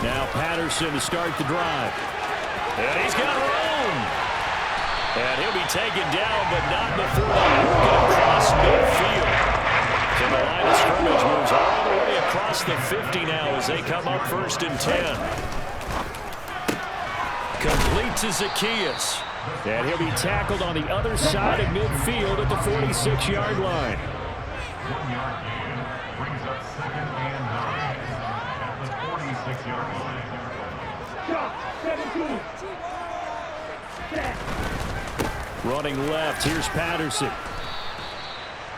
Now Patterson to start the drive. And he's got room. And he'll be taken down, but not before they get across midfield. And the line of scrimmage moves all the way across the 50 now as they come up 1st and 10. Complete to Zacchaeus. And he'll be tackled on the other side of midfield at the 46-yard line. 1 yard gain brings up 2nd and 9 at the 46-yard line. Running left, here's Patterson.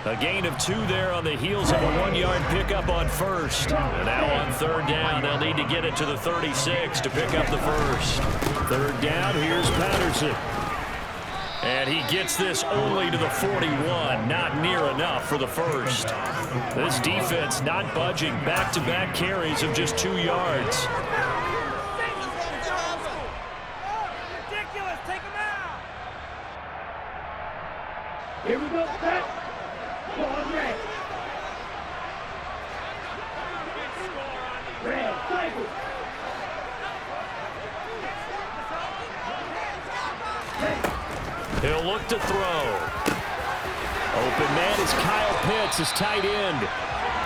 A gain of 2 there on the heels of a 1-yard pickup on 1st. And now on 3rd down, they'll need to get it to the 36 to pick up the 1st. 3rd down, here's Patterson. And he gets this only to the 41, not near enough for the 1st. This defense not budging, back-to-back carries of just 2 yards. Ridiculous, take him out. Here we go, set. Ball red. Red, cycle. He'll look to throw. Open man is Kyle Pitts, his tight end.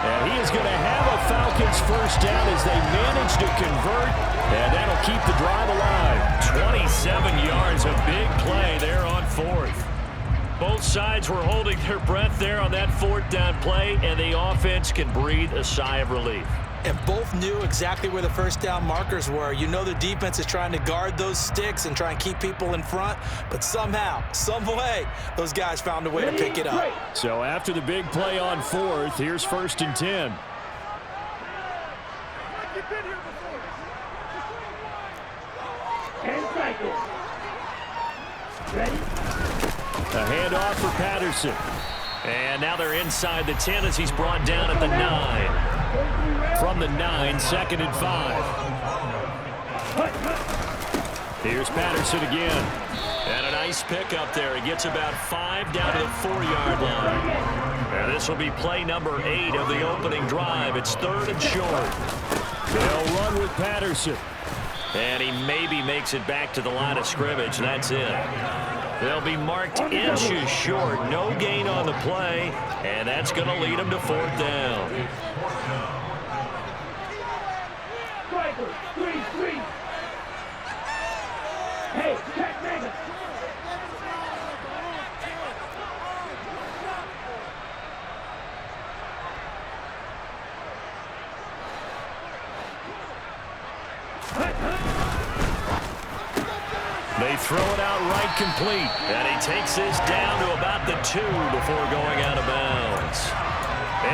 And he is going to have a Falcons 1st down as they manage to convert. And that'll keep the drive alive. 27 yards, a big play there on 4th. Both sides were holding their breath there on that 4th down play, and the offense can breathe a sigh of relief. And both knew exactly where the 1st down markers were. You know the defense is trying to guard those sticks and try and keep people in front, but somehow, some way, those guys found a way to pick it up. So after the big play on 4th, here's 1st and 10. A handoff for Patterson. And now they're inside the 10 as he's brought down at the 9. From the 9, 2nd and 5. Here's Patterson again. And a nice pickup there. He gets about 5 down to the 4-yard line. And this will be play number 8 of the opening drive. It's 3rd and short. They'll run with Patterson. And he maybe makes it back to the line of scrimmage. That's it. They'll be marked inches short. No gain on the play. And that's going to lead them to 4th down. Hey, check mega. They throw it out right complete. And he takes this down to about the 2 before going out of bounds.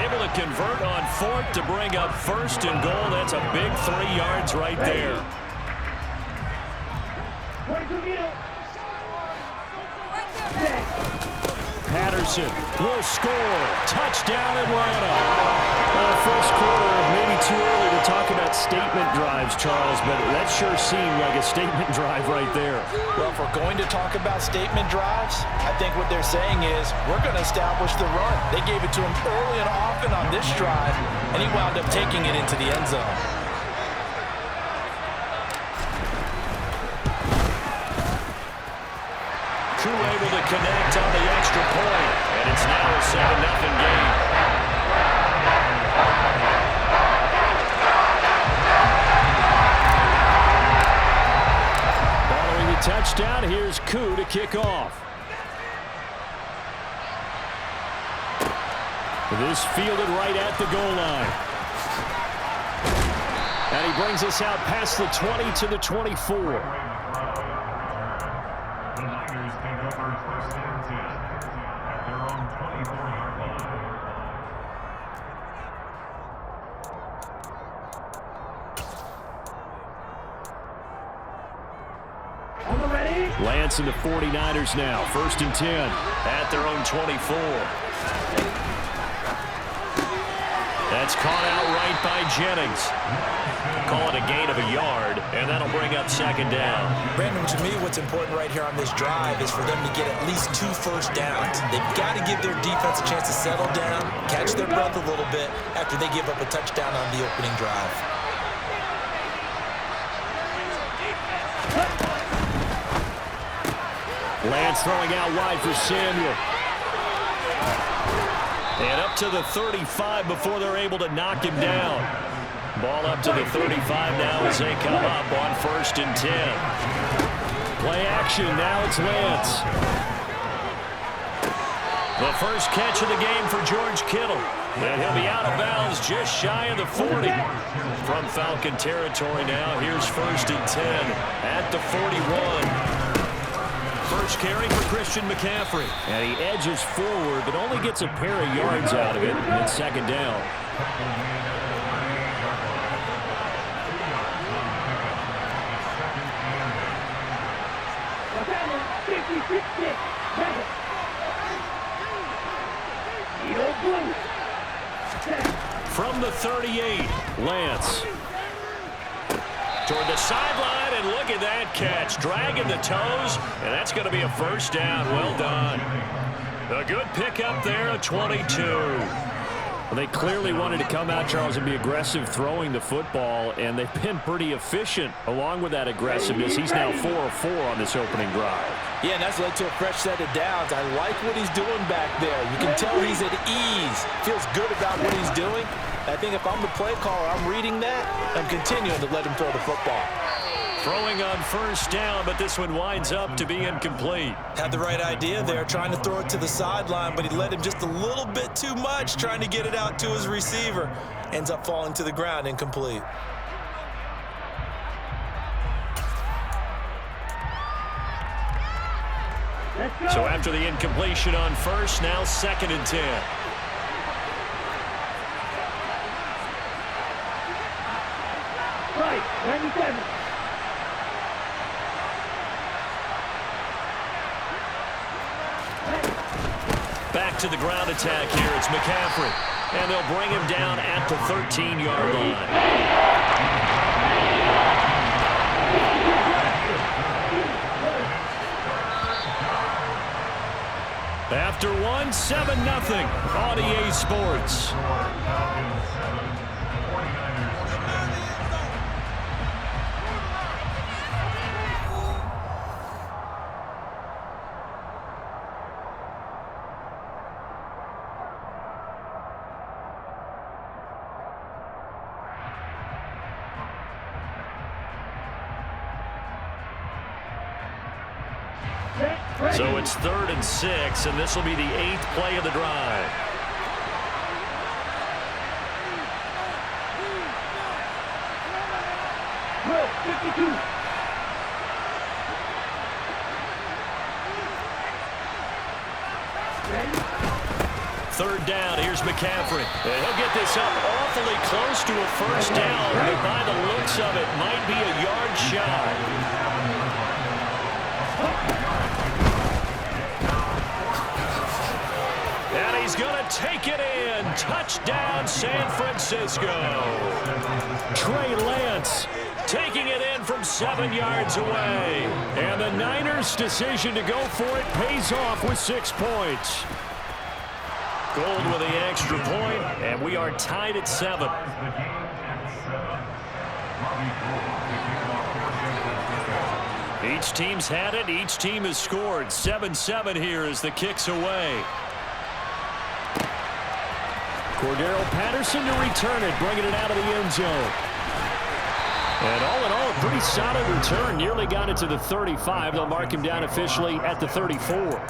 Able to convert on 4th to bring up 1st and goal. That's a big 3 yards right there. Patterson will score. Touchdown Atlanta. First quarter, maybe too early to talk about statement drives, Charles, but that sure seemed like a statement drive right there. Well, if we're going to talk about statement drives, I think what they're saying is we're going to establish the run. They gave it to him early and often on this drive, and he wound up taking it into the end zone. Crew able to connect on the extra point, and it's now a 7-0 game. Following the touchdown, here's Koo to kick off. This fielded right at the goal line. And he brings us out past the 20 to the 24. The Niners take over 1st and 10 at their own 24-yard line. Lance and the 49ers now. 1st and 10 at their own 24. That's caught out right by Jennings. Call it a gain of a yard, and that'll bring up second down. Brandon, to me, what's important right here on this drive is for them to get at least 2 first downs. They've got to give their defense a chance to settle down, catch their breath a little bit after they give up a touchdown on the opening drive. Lance throwing out wide for Samuel. And up to the 35 before they're able to knock him down. Ball up to the 35 now as they come up on 1st and 10. Play action, now it's Lance. The first catch of the game for George Kittle. And he'll be out of bounds just shy of the 40. From Falcon territory now, here's 1st and 10 at the 41. First carry for Christian McCaffrey. And he edges forward, but only gets a pair of yards out of it. And it's second down. From the 38, Lance. Toward the sideline, and look at that catch. Dragging the toes, and that's going to be a first down. Well done. A good pickup there at 22. Well, they clearly wanted to come out, Charles, and be aggressive throwing the football, and they've been pretty efficient along with that aggressiveness. He's now 4 of 4 on this opening drive. Yeah, and that's led to a fresh set of downs. I like what he's doing back there. You can tell he's at ease. Feels good about what he's doing. I think if I'm the play caller, I'm reading that. I'm continuing to let him throw the football. Throwing on first down, but this one winds up to be incomplete. Had the right idea there, trying to throw it to the sideline, but he led him just a little bit too much, trying to get it out to his receiver. Ends up falling to the ground, incomplete. So after the incompletion on first, now 2nd and 10. Right, 97. Back to the ground attack here. It's McCaffrey. And they'll bring him down at the 13-yard line. After one, 7-0 on EA Sports. So it's 3rd and 6, and this will be the 8th play of the drive. Third down, here's McCaffrey. And he'll get this up awfully close to a first down, but by the looks of it, might be a yard shy. And he's going to take it in. Touchdown, San Francisco. Trey Lance taking it in from 7 yards away. And the Niners' decision to go for it pays off with 6 points. Gold with the extra point, and we are tied at 7. Each team's had it. Each team has scored. 7-7 here as the kick's away. Cordero Patterson to return it, bringing it out of the end zone. And all in all, a pretty solid return. Nearly got it to the 35. They'll mark him down officially at the 34.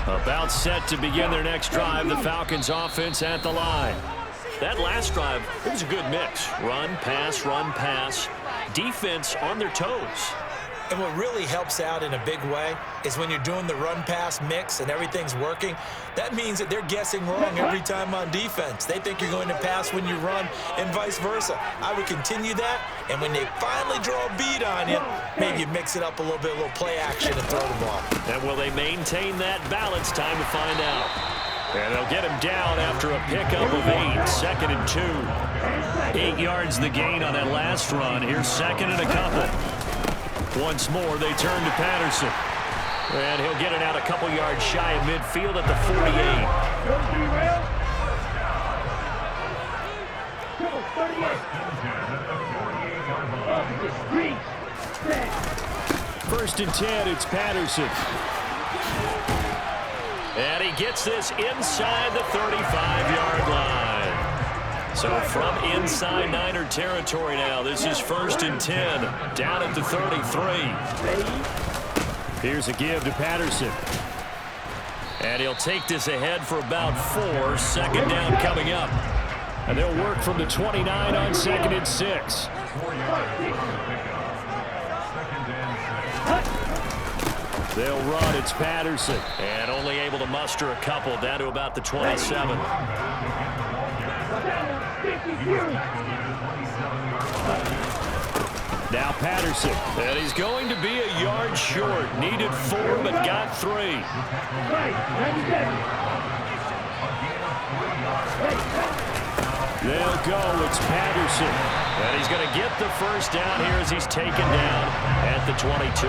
About set to begin their next drive. The Falcons offense at the line. that last drive, it was a good mix. Run, pass, defense on their toes. And what really helps out in a big way is when you're doing the run-pass mix and everything's working, that means that they're guessing wrong every time on defense. They think you're going to pass when you run and vice versa. I would continue that, and when they finally draw a bead on you, maybe you mix it up a little bit, a little play action and throw the ball. And will they maintain that balance? Time to find out. And they'll get him down after a pickup of 8, 2nd and 2. 8 yards the gain on that last run. Here's 2nd and a couple. Once more, they turn to Patterson. And he'll get it out a couple yards shy of midfield at the 48. First and 10, it's Patterson. And he gets this inside the 35-yard line. So from inside Niner territory now, this is 1st and 10, down at the 33. Here's a give to Patterson. And he'll take this ahead for about 4, 2nd down coming up. And they'll work from the 29 on 2nd and 6. They'll run, it's Patterson. And only able to muster a couple down to about the 27. Now Patterson, and he's going to be a yard short. Needed 4, but got 3. They'll go, it's Patterson. And he's going to get the first down here as he's taken down at the 22.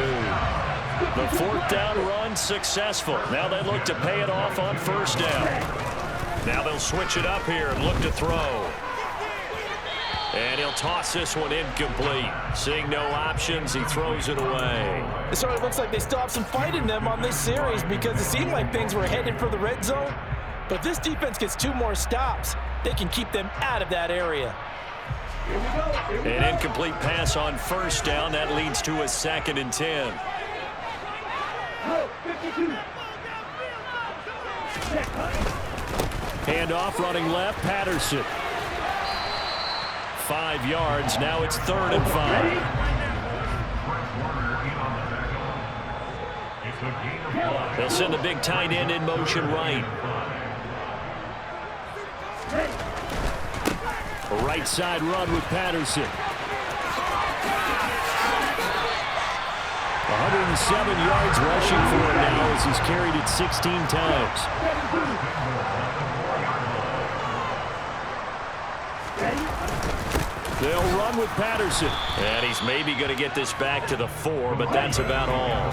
The 4th down run successful. Now they look to pay it off on 1st down. Now they'll switch it up here and look to throw. And he'll toss this one incomplete. Seeing no options, he throws it away. It sort of looks like they still have some fight in them on this series because it seemed like things were headed for the red zone. But this defense gets 2 more stops. They can keep them out of that area. An incomplete pass on 1st down. That leads to a 2nd and 10. Handoff running left, Patterson. 5 yards, now it's 3rd and 5. They'll send the big tight end in motion right. A right side run with Patterson. 107 yards rushing for him now as he's carried it 16 times. They'll run with Patterson. And he's maybe going to get this back to the 4, but that's about all.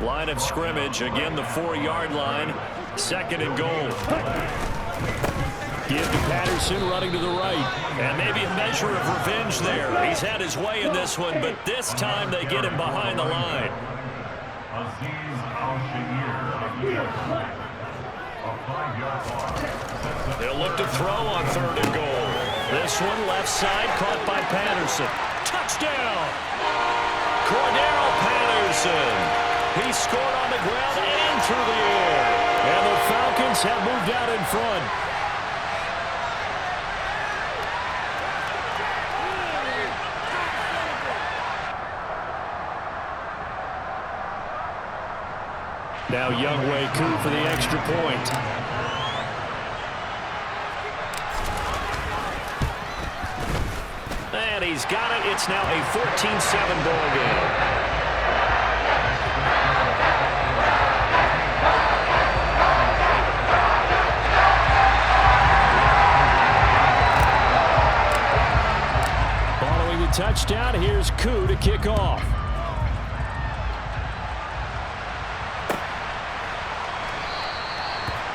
Line of scrimmage, again the 4-yard line. 2nd and goal. Give to Patterson running to the right. And maybe a measure of revenge there. He's had his way in this one, but this time they get him behind the line. They'll look to throw on 3rd and goal. This one left side caught by Patterson. Touchdown! Cordero Patterson. He scored on the ground and through the air. And the Falcons have moved out in front. Now Youngway coup for the extra point. And he's got it. It's now a 14-7 ball game. Following the touchdown, here's Koo to kick off.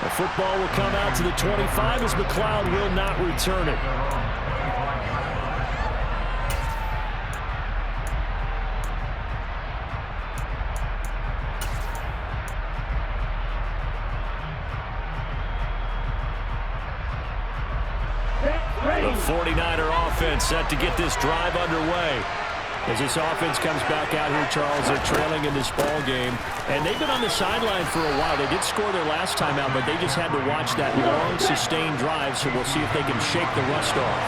The football will come out to the 25 as McLeod will not return it. The 49er offense set to get this drive underway. As this offense comes back out here, Charles, they're trailing in this ball game. And they've been on the sideline for a while. They did score their last time out, but they just had to watch that long, sustained drive, so we'll see if they can shake the rust off.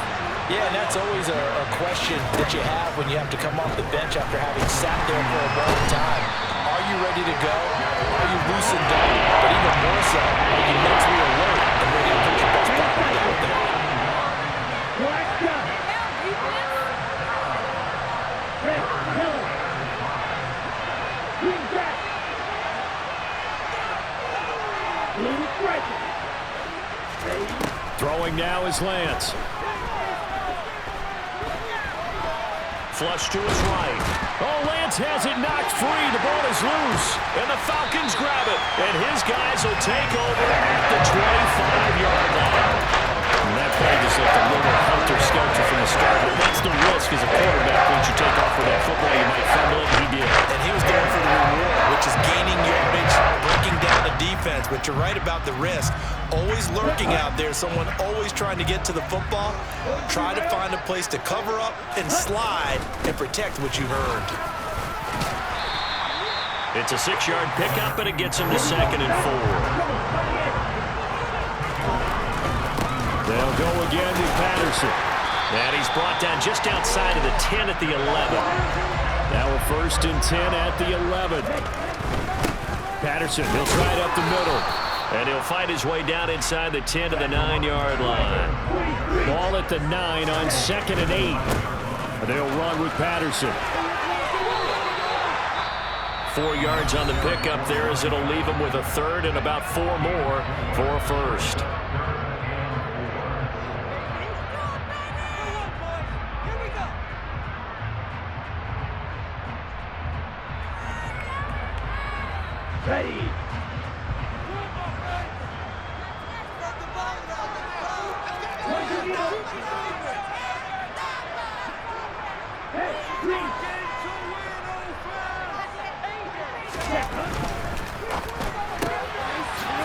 Yeah, and that's always a question that you have when you have to come off the bench after having sat there for a long time. Are you ready to go? Are you loosened up? But even more so, are you mentally alert and ready to put your best product out there? Throwing now is Lance. Flush to his right. Oh, Lance has it knocked free. The ball is loose, and the Falcons grab it. And his guys will take over at the 25-yard line. And that play just looked a little helter-skelter from the start. But that's the risk as a quarterback. Once you take off with that football, you might fumble it, and he did. And he was going for the reward, which is gaining yardage, breaking down the defense. But you're right about the risk. Always lurking out there, someone always trying to get to the football. Try to find a place to cover up and slide and protect what you've earned. It's a 6-yard pickup, and it gets him to 2nd and 4. They'll go again with Patterson. And he's brought down just outside of the 10 at the 11. Now a 1st and 10 at the 11. Patterson, he'll try it up the middle. And he'll fight his way down inside the 10 to the 9-yard line. Ball at the 9 on 2nd and 8. They'll run with Patterson. 4 yards on the pickup there as it'll leave him with a 3rd and about 4 more for a 1st. Ready.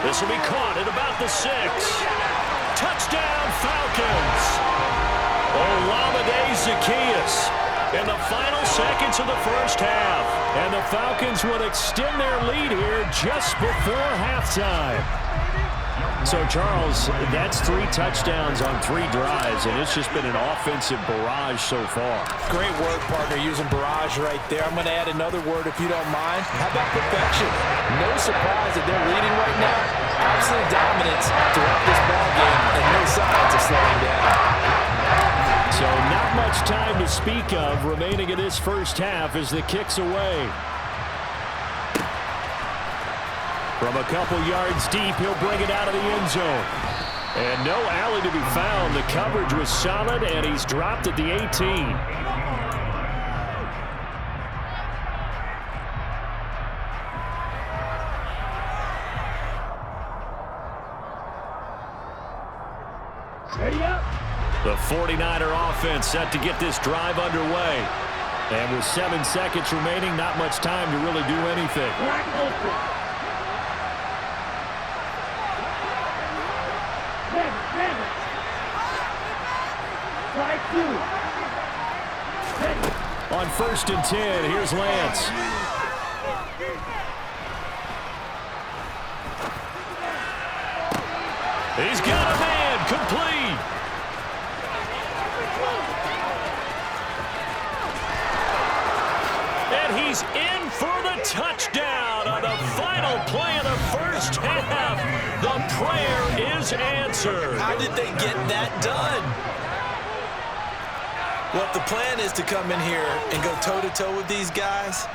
This will be caught at about the 6. Touchdown, Falcons. Olamide Zaccheaus in the final seconds of the first half. And the Falcons will extend their lead here just before halftime. So, Charles, that's 3 touchdowns on 3 drives, and it's just been an offensive barrage so far. Great work, partner, using barrage right there. I'm going to add another word if you don't mind. How about perfection? No surprise that they're leading right now. Absolute dominance throughout this ball game, and no signs of slowing down. So not much time to speak of remaining in this first half as the kick's away. From a couple yards deep, he'll bring it out of the end zone. And no alley to be found. The coverage was solid, and he's dropped at the 18. Ready up. The 49er offense set to get this drive underway. And with 7 seconds remaining, not much time to really do anything. Black open. 7. 5-2. On 1st and 10, here's Lance. He's got a man, complete. And he's in for the touchdown on the final play of the first half. The prayer is answered. How did they get that done? Well, if the plan is to come in here and go toe-to-toe with these guys,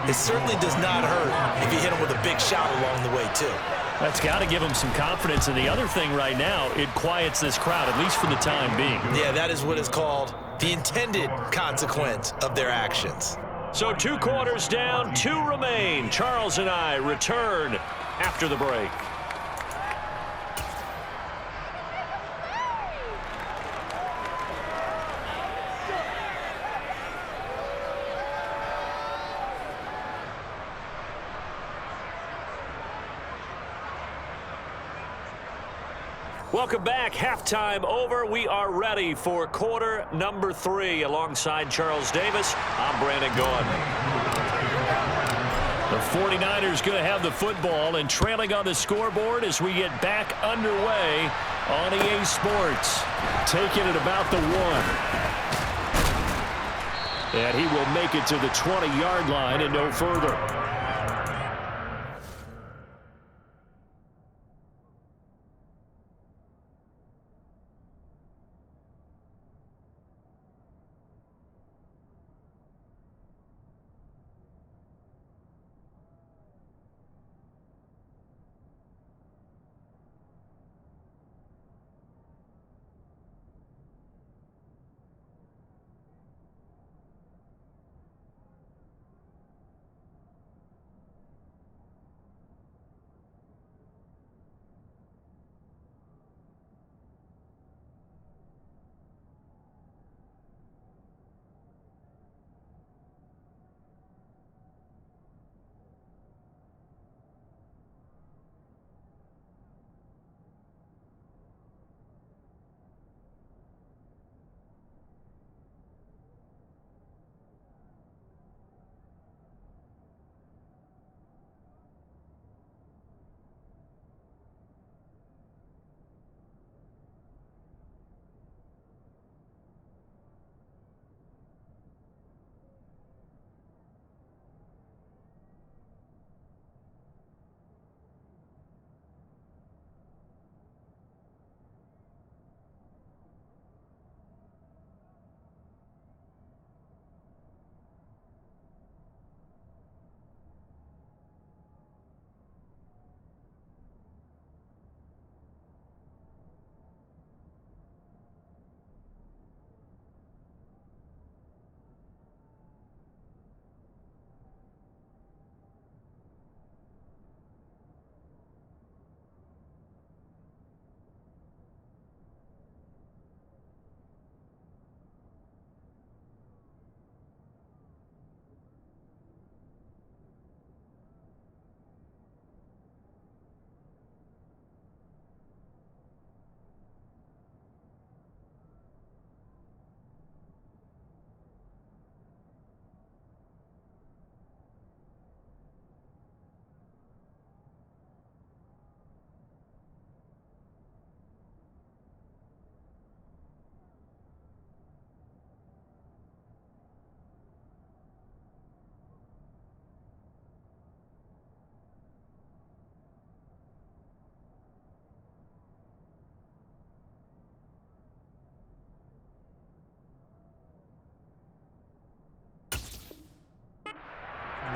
it certainly does not hurt if you hit them with a big shot along the way, too. That's got to give them some confidence. And the other thing right now, it quiets this crowd, at least for the time being. Yeah, that is what is called the intended consequence of their actions. So 2 quarters down, 2 remain. Charles and I return after the break. Welcome back. Halftime over. We are ready for quarter number 3. Alongside Charles Davis, I'm Brandon Gaughan. The 49ers going to have the football and trailing on the scoreboard as we get back underway on EA Sports. Taking it about the 1. And he will make it to the 20-yard line and no further.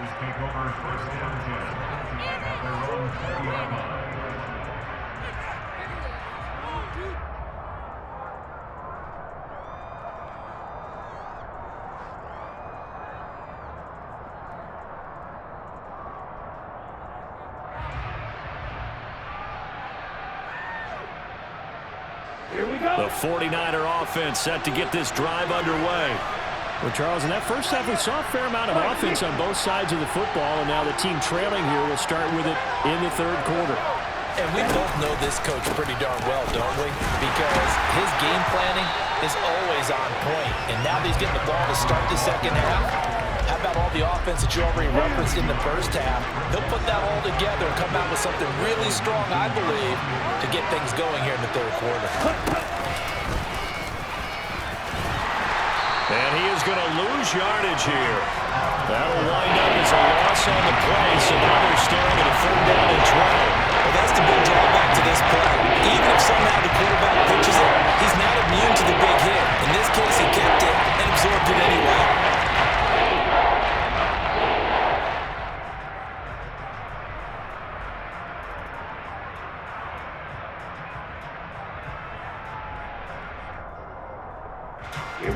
Take over first down at their own 40-yard line. Here we go. The 49er offense set to get this drive underway. Well, Charles, in that first half, we saw a fair amount of offense on both sides of the football, and now the team trailing here will start with it in the third quarter. And we both know this coach pretty darn well, don't we? Because his game planning is always on point. And now that he's getting the ball to start the second half, how about all the offense that you already referenced in the first half? He'll put that all together and come out with something really strong, I believe, to get things going here in the third quarter. And he is going to lose yardage here. That'll wind up as a loss on the play, so now they're staring at a 3rd down and 12. Well, that's the big drawback to this play. Even if somehow the quarterback pitches it, he's not immune to the big hit. In this case, he kept it and absorbed it anyway.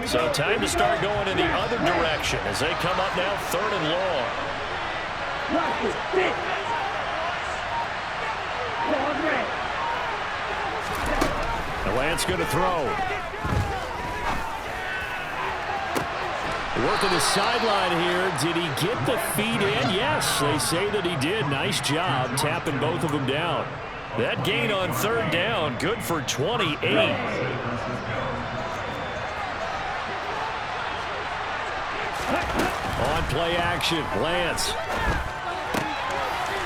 So time to start going in the other direction as they come up now 3rd and long. Watch this stick. Going red. The Lance going to throw. Working the sideline here. Did he get the feet in? Yes, they say that he did. Nice job tapping both of them down. That gain on third down, good for 28. On play action, Lance.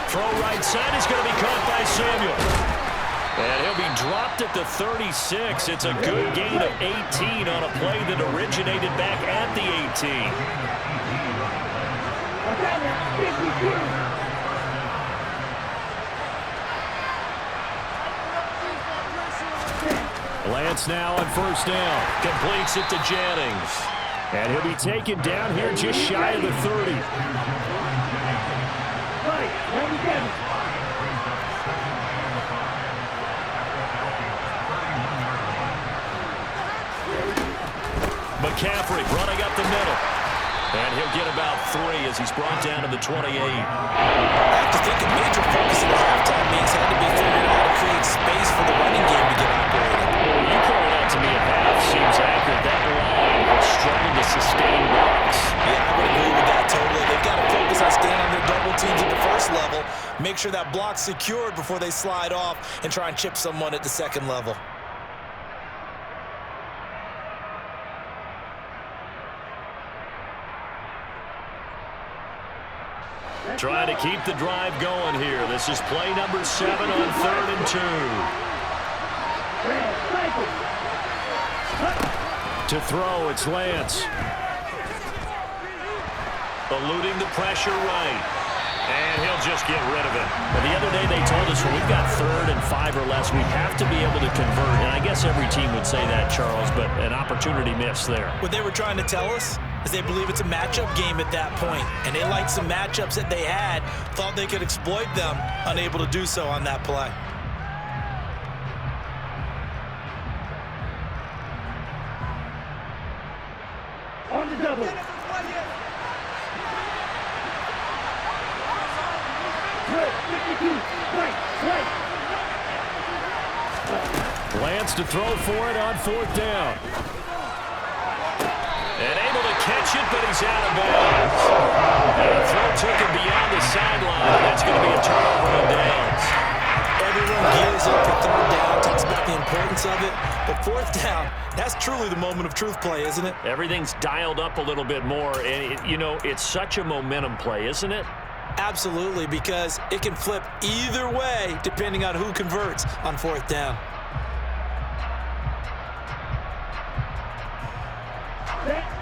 Throw right side is going to be caught by Samuel. And he'll be dropped at the 36. It's a good gain of 18 on a play that originated back at the 18. Lance now on first down. Completes it to Jennings. And he'll be taken down here just shy of the 30. McCaffrey running up the middle. And he'll get about 3 as he's brought down to the 28. I have to think a major focus in the halftime meetings had to be figuring out how to create space for the running game to get operating. Well, you pointed out to me at half. Seems accurate. That line has struggled to sustain blocks. Yeah, I would agree with that totally. They've got to focus on staying on their double teams at the first level, make sure that block's secured before they slide off and try and chip someone at the second level. Trying to keep the drive going here. This is play number 7 on 3rd and 2. To throw, it's Lance. Eluding the pressure right. And he'll just get rid of it. Well, the other day they told us when we've got 3rd and 5 or less, we have to be able to convert. And I guess every team would say that, Charles, but an opportunity missed there. What they were trying to tell us is they believe it's a matchup game at that point, and they liked some matchups that they had, thought they could exploit them, unable to do so on that play. On the double. Lance to throw for it on 4th down. And able to catch it, but he's out of bounds. And the throw took him beyond the sideline. That's going to be a turnover on downs. Everyone gears up for 3rd down, talks about the importance of it. But 4th down, that's truly the moment of truth play, isn't it? Everything's dialed up a little bit more. And, it's such a momentum play, isn't it? Absolutely, because it can flip either way depending on who converts on 4th down.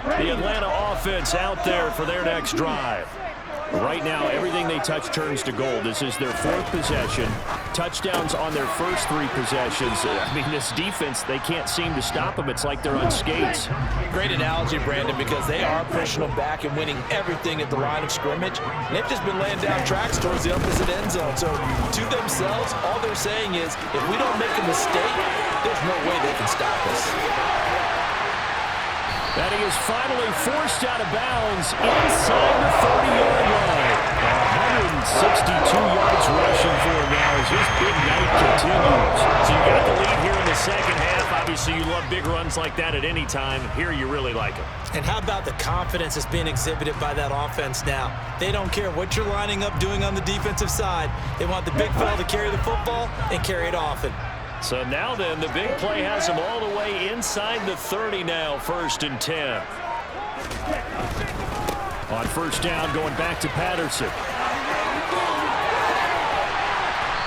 The Atlanta offense out there for their next drive. Right now, everything they touch turns to gold. This is their 4th possession. Touchdowns on their first 3 possessions. I mean, this defense, they can't seem to stop them. It's like they're on skates. Great analogy, Brandon, because they are pushing them back and winning everything at the line of scrimmage. And they've just been laying down tracks towards the opposite end zone. So to themselves, all they're saying is, if we don't make a mistake, there's no way they can stop us. And he is finally forced out of bounds inside the 30-yard line. 162 yards rushing for him now as his big night continues. So you got the lead here in the second half. Obviously, you love big runs like that at any time. Here, you really like them. And how about the confidence that's being exhibited by that offense now? They don't care what you're lining up doing on the defensive side. They want the big fella to carry the football and carry it often. So now then, the big play has him all the way inside the 30 now, 1st and 10. On 1st down, going back to Patterson.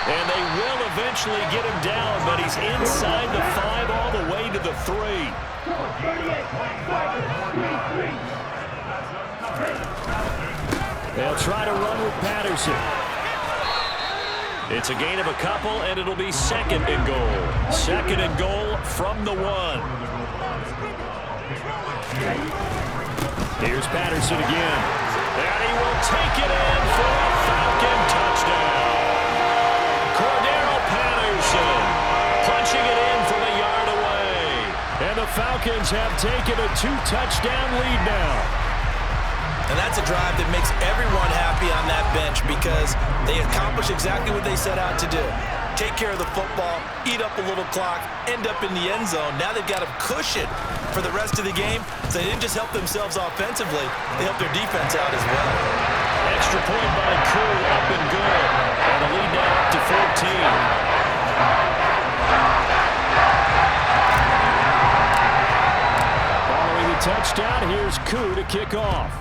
And they will eventually get him down, but he's inside the 5 all the way to the 3. They'll try to run with Patterson. It's a gain of a couple, and it'll be 2nd and goal. 2nd and goal from the 1. Here's Patterson again. And he will take it in for a Falcon touchdown. Cordero Patterson punching it in from a yard away. And the Falcons have taken a 2-touchdown lead now. And that's a drive that makes everyone happy on that bench because they accomplish exactly what they set out to do. Take care of the football, eat up a little clock, end up in the end zone. Now they've got a cushion for the rest of the game. So they didn't just help themselves offensively, they helped their defense out as well. Extra point by Koo, up and good. And the lead now up to 14. touchdown. Here's Koo to kick off.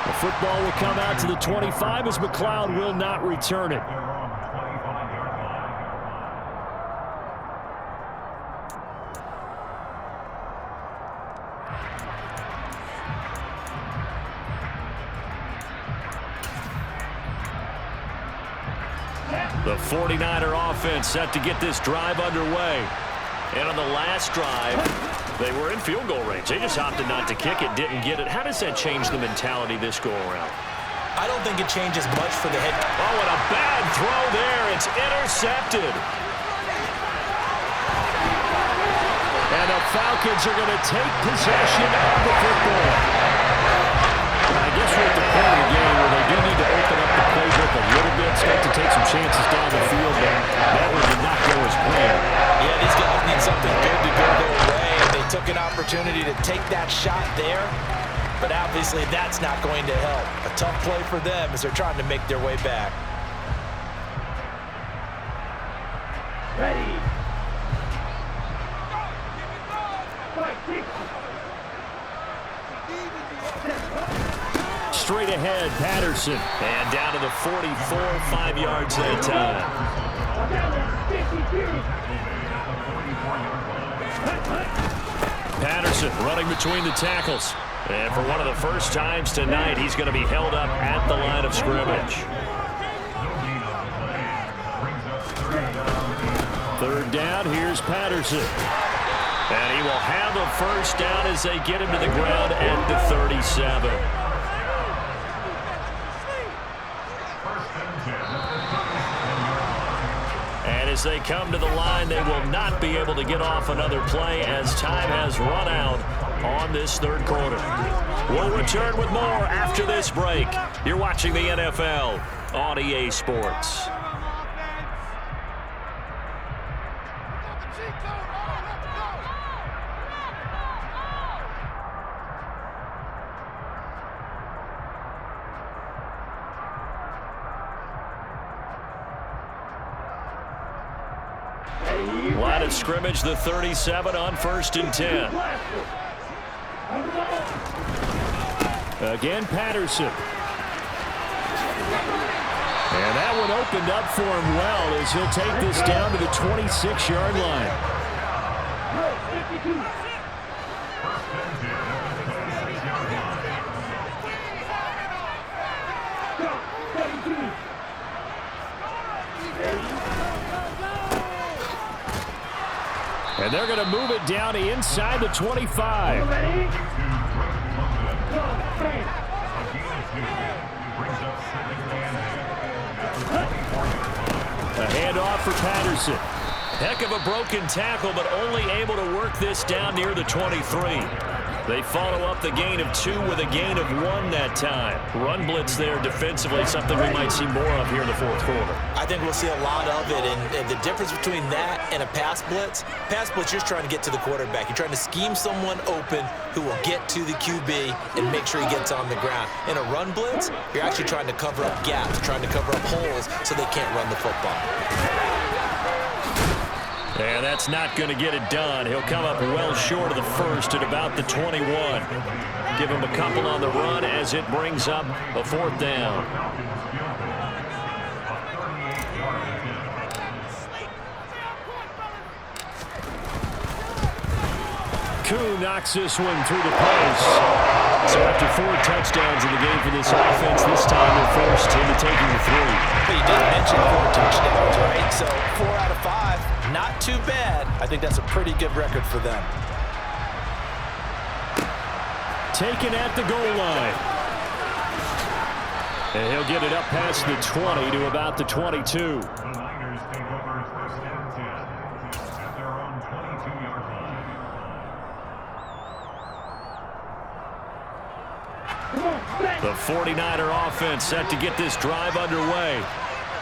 The football will come out to the 25 as McLeod will not return it. The 49er offense set to get this drive underway. And on the last drive, they were in field goal range. They just opted not to kick it, didn't get it. How does that change the mentality this go-around? I don't think it changes much for the head. Oh, and a bad throw there. It's intercepted. And the Falcons are going to take possession of the football. I guess we're at the point of the game where they do need to open up the playbook a little bit, start to take some chances down the field, but that one did not go as planned. Yeah, these guys need something good to go their way, and they took an opportunity to take that shot there, but obviously that's not going to help. A tough play for them as they're trying to make their way back. Ready. Straight ahead, Patterson. And down to the 44, 5 yards that time. Patterson running between the tackles. And for one of the first times tonight, he's going to be held up at the line of scrimmage. Third down, here's Patterson. And he will have a first down as they get him to the ground at the 37. And as they come to the line, they will not be able to get off another play as time has run out on this third quarter. We'll return with more after this break. You're watching the NFL on EA Sports. Line of scrimmage, the 37 on 1st and 10. Again, Patterson. And that one opened up for him well as he'll take this down to the 26-yard line. And they're going to move it down inside the 25. A handoff for Patterson. Heck of a broken tackle, but only able to work this down near the 23. They follow up the gain of 2 with a gain of 1 that time. Run blitz there defensively, something we might see more of here in the fourth quarter. I think we'll see a lot of it, and the difference between that and a pass blitz, you're just trying to get to the quarterback. You're trying to scheme someone open who will get to the QB and make sure he gets on the ground. In a run blitz, you're actually trying to cover up gaps, trying to cover up holes so they can't run the football. And that's not going to get it done. He'll come up well short of the first at about the 21. Give him a couple on the run as it brings up a 4th down. Koo knocks this one through the post. So after 4 touchdowns in the game for this offense, this time they're forced into taking the 3. But you did mention 4 touchdowns, right? So 4 out of 5, not too bad. I think that's a pretty good record for them. Taken at the goal line. And he'll get it up past the 20 to about the 22. The Niners take over 1st and 10 at their own 22-yard line. The 49er offense set to get this drive underway.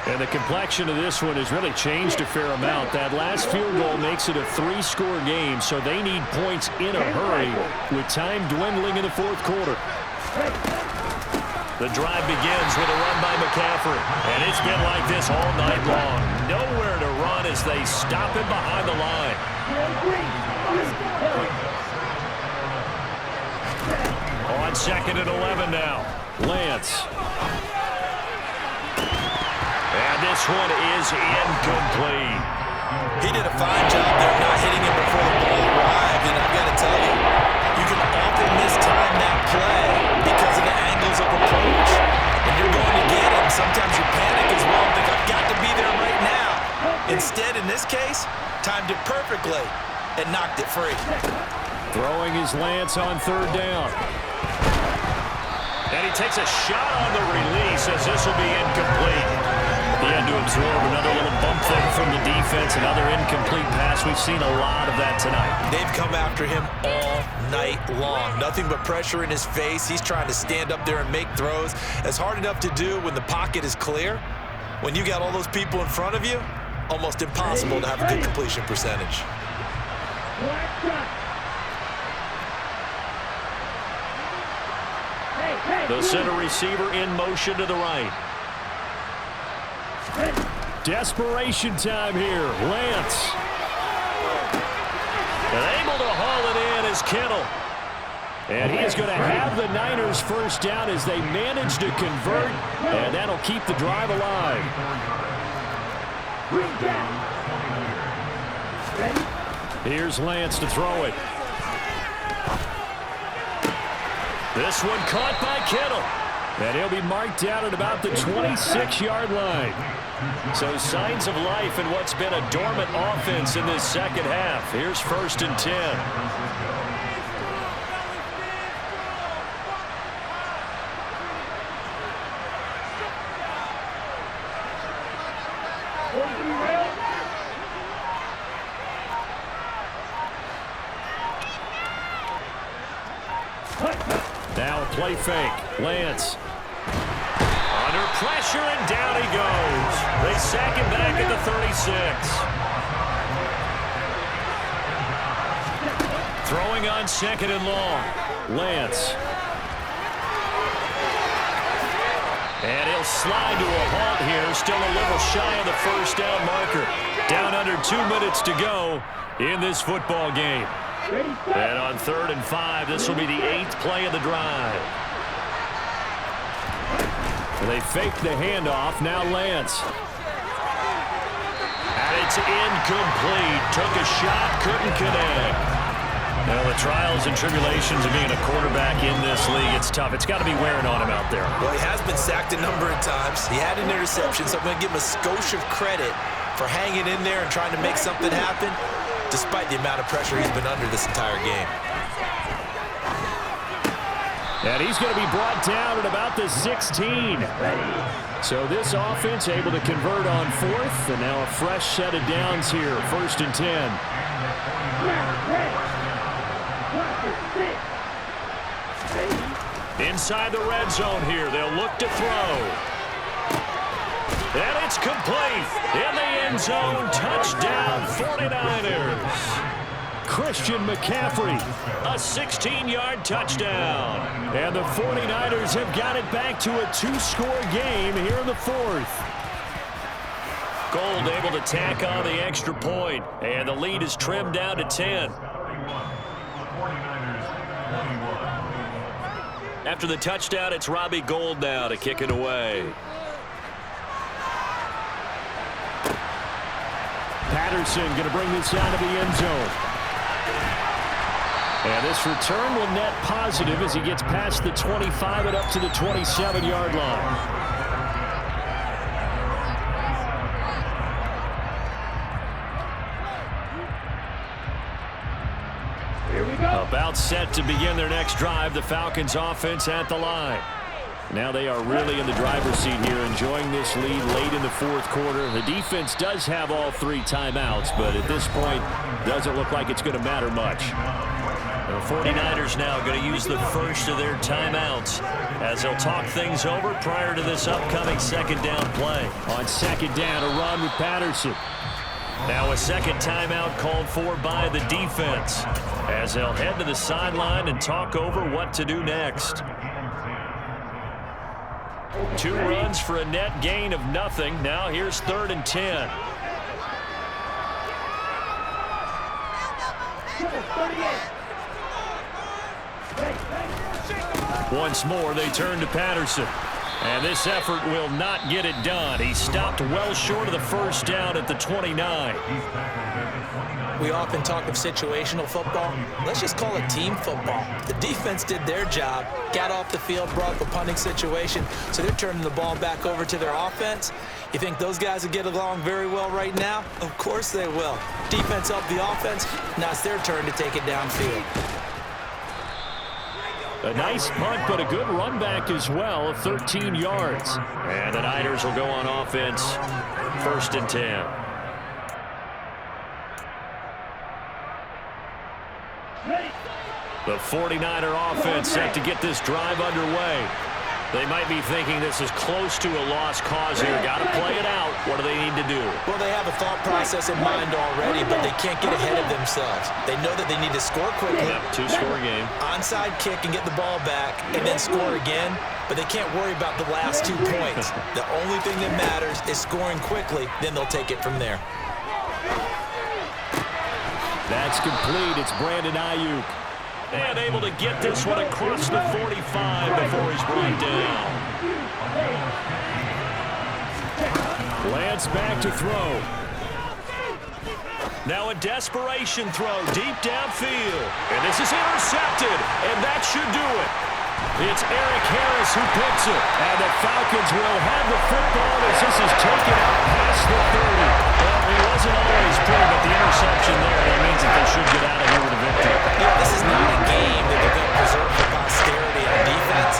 And the complexion of this one has really changed a fair amount. That last field goal makes it a 3-score game, so they need points in a hurry with time dwindling in the 4th quarter. The drive begins with a run by McCaffrey, and it's been like this all night long. Nowhere to run as they stop him behind the line. On 2nd and 11 now. Lance. And this one is incomplete. He did a fine job there not hitting him before the ball arrived, and I've got to tell you, you can often mistime that play because of the angles of approach. And you're going to get him. Sometimes you panic as well and think, I've got to be there right now. Instead, in this case, timed it perfectly and knocked it free. Throwing his Lance on 3rd down. And he takes a shot on the release as this will be incomplete. He had to absorb another little bump there from the defense, another incomplete pass. We've seen a lot of that tonight. They've come after him all night long. Nothing but pressure in his face. He's trying to stand up there and make throws. It's hard enough to do when the pocket is clear. When you got all those people in front of you, almost impossible to have a good completion percentage. The center receiver in motion to the right. Desperation time here. Lance. And able to haul it in is Kittle. And he is going to have the Niners first down as they manage to convert, and that'll keep the drive alive. Here's Lance to throw it. This one caught by Kittle. And he'll be marked down at about the 26-yard line. So signs of life in what's been a dormant offense in this second half. Here's 1st and 10. Now a play fake. Lance. Under pressure, and down he goes. They sack him back at the 36. Throwing on 2nd and long. Lance. And he'll slide to a halt here. Still a little shy of the first down marker. Down under 2 minutes to go in this football game. And on 3rd and 5, this will be the 8th play of the drive. They fake the handoff. Now Lance. And it's incomplete. Took a shot, couldn't connect. Now the trials and tribulations of being a quarterback in this league, it's tough. It's got to be wearing on him out there. Well, he has been sacked a number of times. He had an interception, so I'm going to give him a skosh of credit for hanging in there and trying to make something happen, despite the amount of pressure he's been under this entire game. And he's going to be brought down at about the 16. So this offense able to convert on 4th, and now a fresh set of downs here, 1st and 10. Inside the red zone here, they'll look to throw. And it's complete. In the end zone, touchdown 49ers. Christian McCaffrey, a 16-yard touchdown. And the 49ers have got it back to a 2-score game here in the 4th. Gold able to tack on the extra point, and the lead is trimmed down to 10. After the touchdown, it's Robbie Gould now to kick it away. Patterson going to bring this down to the end zone. And this return will net positive as he gets past the 25 and up to the 27-yard line. Here we go. About set to begin their next drive, the Falcons offense at the line. Now they are really in the driver's seat here, enjoying this lead late in the 4th quarter. The defense does have all 3 timeouts, but at this point, doesn't look like it's going to matter much. The 49ers now going to use the first of their timeouts as they'll talk things over prior to this upcoming 2nd down play. On 2nd down, a run with Patterson. Now a 2nd timeout called for by the defense as they'll head to the sideline and talk over what to do next. 2 runs for a net gain of nothing. Now here's 3rd and 10. Once more, they turn to Patterson. And this effort will not get it done. He stopped well short of the first down at the 29. We often talk of situational football. Let's just call it team football. The defense did their job, got off the field, brought up a punting situation, so they're turning the ball back over to their offense. You think those guys will get along very well right now? Of course they will. Defense helped the offense. Now it's their turn to take it downfield. A nice punt, but a good run back as well of 13 yards. And the Niners will go on offense, 1st and 10. The 49er offense set to get this drive underway. They might be thinking this is close to a lost cause here. Got to play it out. What do they need to do? Well, they have a thought process in mind already, but they can't get ahead of themselves. They know that they need to score quickly. Yep, 2-score game. Onside kick and get the ball back and then score again, but they can't worry about the last 2 points. The only thing that matters is scoring quickly, then they'll take it from there. That's complete. It's Brandon Ayuk. And able to get this one across the 45 before he's brought down. Lance back to throw. Now a desperation throw deep downfield. And this is intercepted, and that should do it. It's Eric Harris who picks it. And the Falcons will have the football as this is taken out past the 30. Well, it wasn't always pretty, but the interception there, that means that they should get out of here with a victory. Yeah, this is not a game that they're going to preserve for posterity on defense,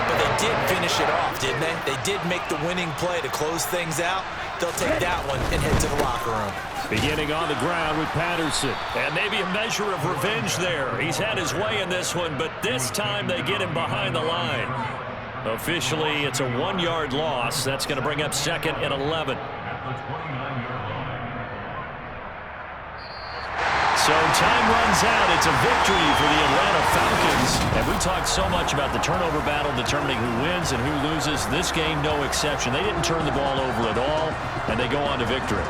but they did finish it off, didn't they? They did make the winning play to close things out. They'll take that one and head to the locker room. Beginning on the ground with Patterson. And maybe a measure of revenge there. He's had his way in this one, but this time they get him behind the line. Officially, it's a 1-yard loss. That's going to bring up 2nd and 11. So time runs out. It's a victory for the Atlanta Falcons. And we talked so much about the turnover battle determining who wins and who loses. This game, no exception. They didn't turn the ball over at all, and they go on to victory.